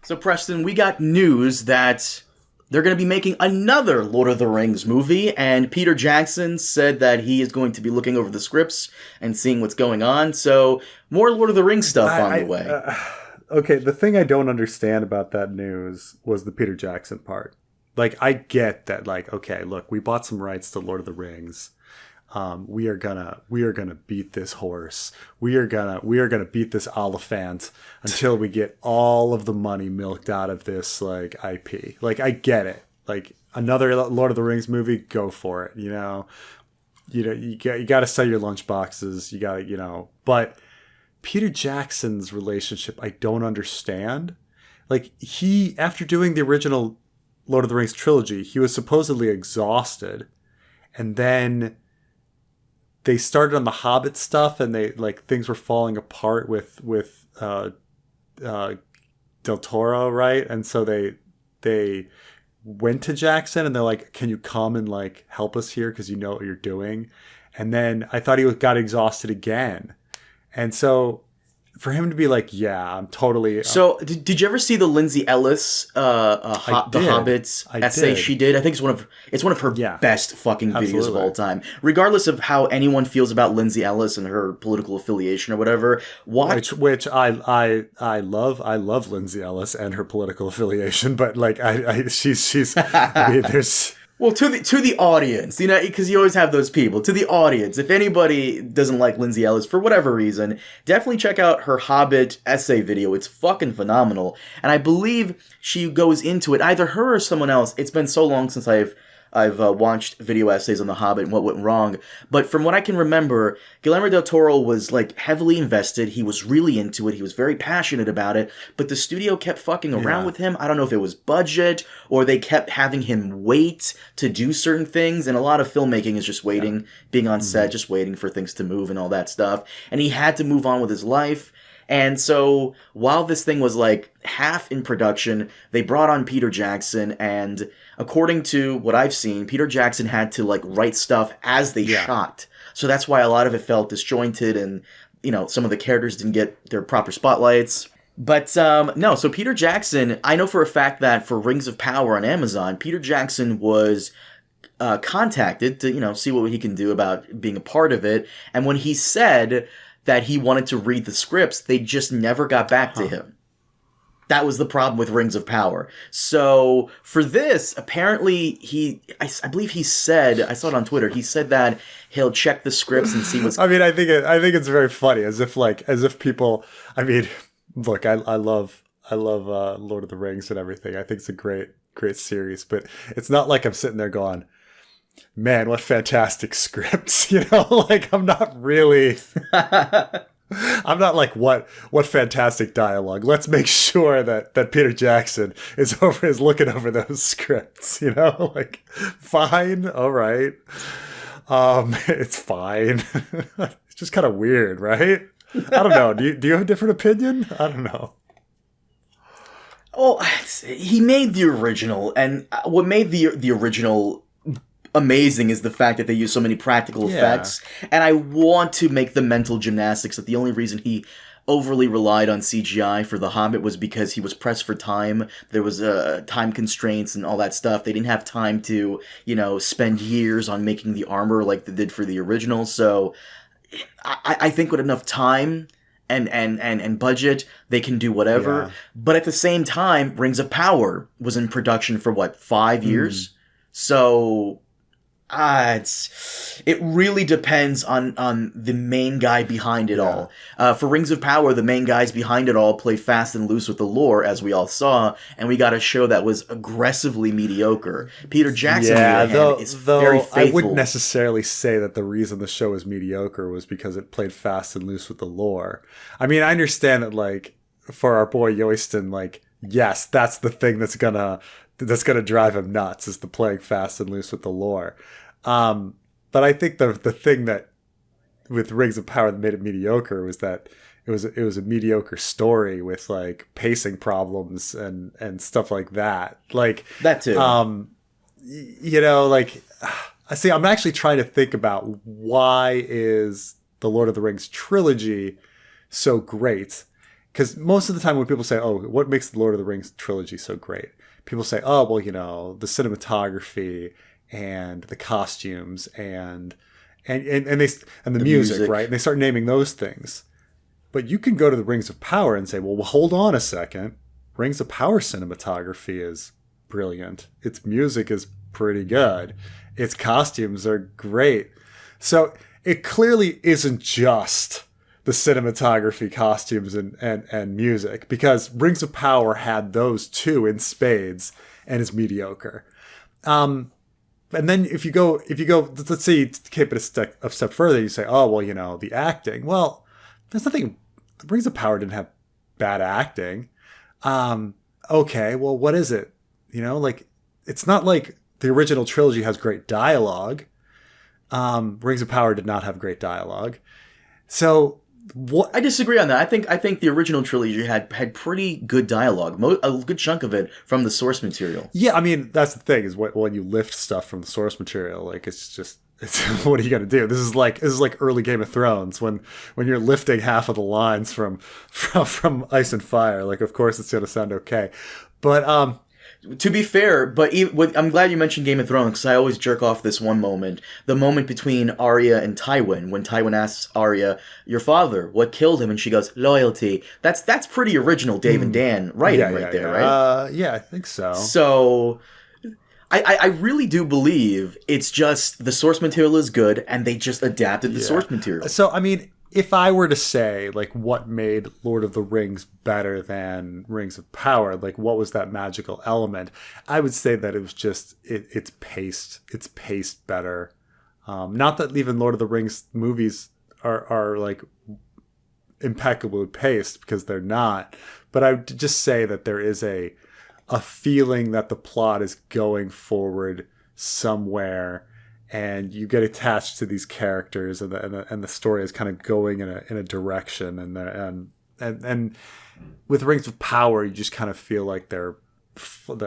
So, Preston, we got news that they're going to be making another Lord of the Rings movie, and Peter Jackson said that he is going to be looking over the scripts and seeing what's going on. So, more Lord of the Rings stuff on the way. Okay, the thing I don't understand about that news was the Peter Jackson part. Like, I get that, like, okay, look, we bought some rights to Lord of the Rings. We are gonna beat this horse. We are gonna beat this Oliphant until we get all of the money milked out of this like IP. Like, I get it. Like, another Lord of the Rings movie, go for it. You got to sell your lunch boxes. You got to, but Peter Jackson's relationship, I don't understand. Like, he, after doing the original Lord of the Rings trilogy, he was supposedly exhausted, and then they started on the Hobbit stuff, and they things were falling apart with Del Toro, right? And so they went to Jackson, and they're like, "Can you come and like help us here because you know what you're doing?" And then I thought he got exhausted again, and so for him to be like, "Yeah, I'm totally." So, did you ever see the Lindsay Ellis, The Hobbit essay she did? I think it's one of her best fucking videos of all time. Regardless of how anyone feels about Lindsay Ellis and her political affiliation or whatever, which I love. I love Lindsay Ellis and her political affiliation, but like she's I mean, there's. Well, to the audience, because you always have those people. To the audience, if anybody doesn't like Lindsay Ellis for whatever reason, definitely check out her Hobbit essay video. It's fucking phenomenal. And I believe she goes into it, either her or someone else. It's been so long since I've watched video essays on The Hobbit and what went wrong. But from what I can remember, Guillermo del Toro was like heavily invested. He was really into it. He was very passionate about it. But the studio kept fucking around with him. I don't know if it was budget or they kept having him wait to do certain things. And a lot of filmmaking is just waiting, being on set, just waiting for things to move and all that stuff. And he had to move on with his life. And so while this thing was like half in production, they brought on Peter Jackson, and according to what I've seen, Peter Jackson had to like write stuff as they shot. So that's why a lot of it felt disjointed, and some of the characters didn't get their proper spotlights. But no, so Peter Jackson, I know for a fact that for Rings of Power on Amazon, Peter Jackson was contacted to see what he can do about being a part of it. And when he said that he wanted to read the scripts, they just never got back to him. That was the problem with Rings of Power. So for this, apparently I believe he said, I saw it on Twitter, he said that he'll check the scripts and see what's. I mean, I think it's very funny, as if people. I mean, look, I love Lord of the Rings and everything. I think it's a great series, but it's not like I'm sitting there going, man, what fantastic scripts, like I'm not really, I'm not like, what fantastic dialogue. Let's make sure that Peter Jackson is looking over those scripts, like, fine. All right. It's fine. It's just kind of weird, right? I don't know. Do you have a different opinion? I don't know. Oh, he made the original, and what made the original amazing is the fact that they use so many practical effects, and I want to make the mental gymnastics that the only reason he overly relied on CGI for The Hobbit was because he was pressed for time. There was time constraints and all that stuff. They didn't have time to, spend years on making the armor like they did for the original. So I think with enough time and budget, they can do whatever. Yeah. But at the same time, Rings of Power was in production for 5 years? So it really depends on the main guy behind it all. For Rings of Power, the main guys behind it all play fast and loose with the lore, as we all saw, and we got a show that was aggressively mediocre. Peter Jackson, is very faithful. I wouldn't necessarily say that the reason the show was mediocre was because it played fast and loose with the lore. I mean, I understand that, like, for our boy Yoyston, like, yes, that's the thing that's gonna drive him nuts, is the playing fast and loose with the lore. But I think the thing that with Rings of Power that made it mediocre was that it was a mediocre story with like pacing problems and stuff like that. Like that too. Like I see. I'm actually trying to think about why is the Lord of the Rings trilogy so great. because most of the time when people say, "Oh, what makes the Lord of the Rings trilogy so great?" People say, "Oh, well, the cinematography and the costumes and the music, right?" And they start naming those things. But you can go to the Rings of Power and say, "Well, hold on a second. Rings of Power cinematography is brilliant. Its music is pretty good. Its costumes are great." So it clearly isn't just the cinematography, costumes, and music, because Rings of Power had those two in spades and is mediocre. And then if you go, let's say, keep it a step further, you say, "Oh, well, the acting." Well, there's nothing. Rings of Power didn't have bad acting. Okay, well, what is it? It's not like the original trilogy has great dialogue. Rings of Power did not have great dialogue. So what? I disagree on that. I think the original trilogy had pretty good dialogue, a good chunk of it from the source material. Yeah, I mean, that's the thing, is when you lift stuff from the source material, like, it's what are you gonna do? This is like early Game of Thrones, when you're lifting half of the lines from Ice and Fire. Like, of course it's gonna sound okay, but to be fair, I'm glad you mentioned Game of Thrones, because I always jerk off this one moment. The moment between Arya and Tywin, when Tywin asks Arya, "Your father, what killed him?" And she goes, "Loyalty." That's pretty original Dave and Dan writing there, right? Yeah, I think so. So I really do believe it's just the source material is good, and they just adapted the source material. So, I mean, if I were to say, like, what made Lord of the Rings better than Rings of Power, like, what was that magical element, I would say that it was just it's paced better. Not that even Lord of the Rings movies are like impeccably paced, because they're not, but I would just say that there is a feeling that the plot is going forward somewhere, and you get attached to these characters, and the story is kind of going in a direction, and with Rings of Power, you just kind of feel like they're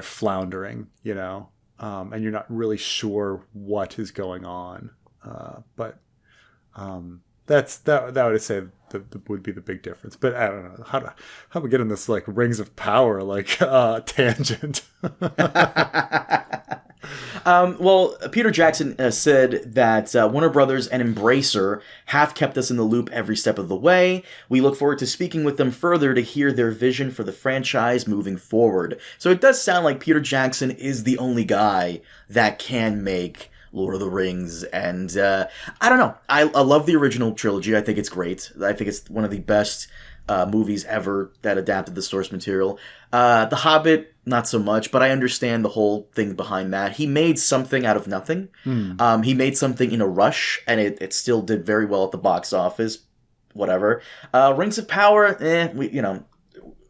floundering, and you're not really sure what is going on. But that would say that would be the big difference. But I don't know how we get in this, like, Rings of Power, like, tangent. Well, Peter Jackson said that Warner Brothers and Embracer have kept us in the loop every step of the way. We look forward to speaking with them further to hear their vision for the franchise moving forward. So it does sound like Peter Jackson is the only guy that can make Lord of the Rings, and I don't know. I love the original trilogy. I think it's great. I think it's one of the best movies ever that adapted the source material. The Hobbit, not so much, but I understand the whole thing behind that. He made something out of nothing. He made something in a rush, and it still did very well at the box office. Whatever. Rings of Power,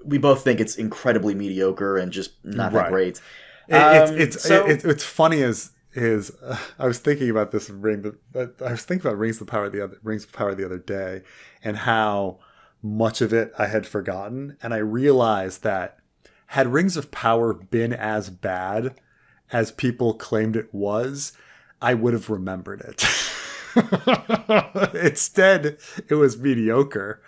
we both think it's incredibly mediocre and just not that great. It's funny is I was thinking about this I was thinking about Rings of Power the other day, and how much of it I had forgotten, and I realized that had Rings of Power been as bad as people claimed it was, I would have remembered it. Instead, it was mediocre.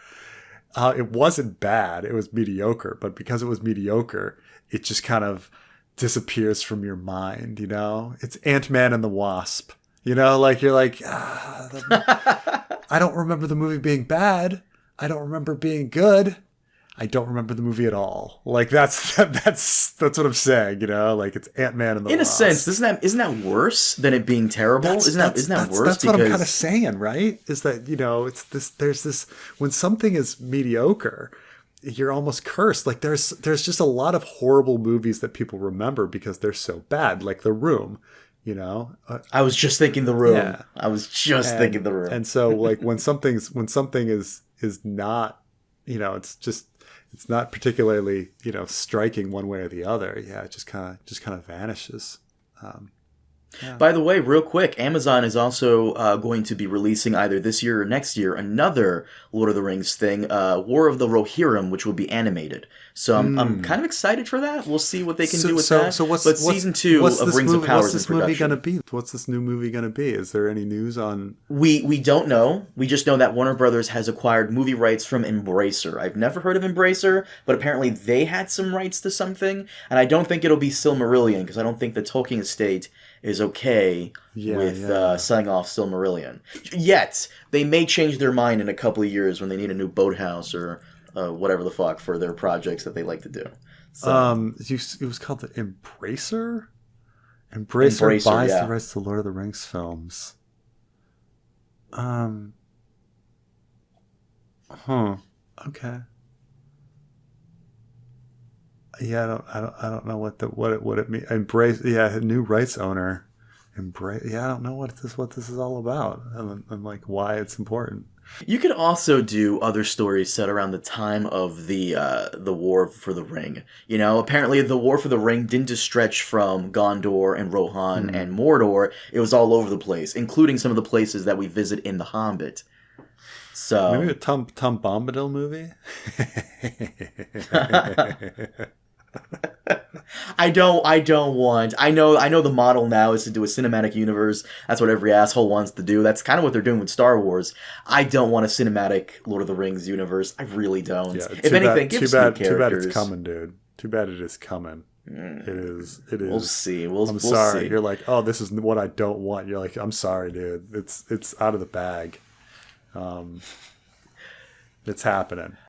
It wasn't bad, it was mediocre, but because it was mediocre, it just kind of disappears from your mind, It's Ant-Man and the Wasp. Like, you're like, I don't remember the movie being bad. I don't remember being good. I don't remember the movie at all. Like, that's what I'm saying, Like, it's Ant-Man and the Wasp. In a sense, isn't that worse than it being terrible? Isn't that worse? That's what I'm kind of saying, right? Is that, it's this, there's this, when something is mediocre, you're almost cursed. Like, there's just a lot of horrible movies that people remember because they're so bad, like The Room, I was just thinking The Room. Yeah. I was just thinking The Room. And so, like, when something is not, it's not particularly, striking one way or the other. Yeah, it just kind of vanishes. Yeah. By the way, real quick, Amazon is also going to be releasing either this year or next year another Lord of the Rings thing, War of the Rohirrim, which will be animated. So I'm kind of excited for that. We'll see what they can do with that. So but season 2 of Rings of Power what's is in this movie production. gonna be? What's this new movie gonna be? Is there any news on? We don't know. We just know that Warner Brothers has acquired movie rights from Embracer. I've never heard of Embracer, but apparently they had some rights to something, and I don't think it'll be Silmarillion because I don't think the Tolkien estate is okay with selling off Silmarillion. Yet they may change their mind in a couple of years when they need a new boathouse or whatever the fuck for their projects that they like to do. So, It was called the Embracer. Embracer buys the rights to Lord of the Rings films. Okay. Yeah, I don't know what it means. Embrace, yeah, new rights owner. Embrace, yeah, I don't know what this is all about, and like why it's important. You could also do other stories set around the time of the War for the Ring. You know, apparently the War for the Ring didn't just stretch from Gondor and Rohan and Mordor. It was all over the place, including some of the places that we visit in The Hobbit. So maybe a Tom Bombadil movie. I don't want. I know the model now is to do a cinematic universe. That's what every asshole wants to do. That's kind of what they're doing with Star Wars. I don't want a cinematic Lord of the Rings universe. I really don't. Yeah, if anything, give us new characters. Too bad it's coming, dude. Too bad it is coming. It is. We'll see. I'm sorry. You're like, oh, this is what I don't want. You're like, I'm sorry, dude. It's out of the bag. It's happening.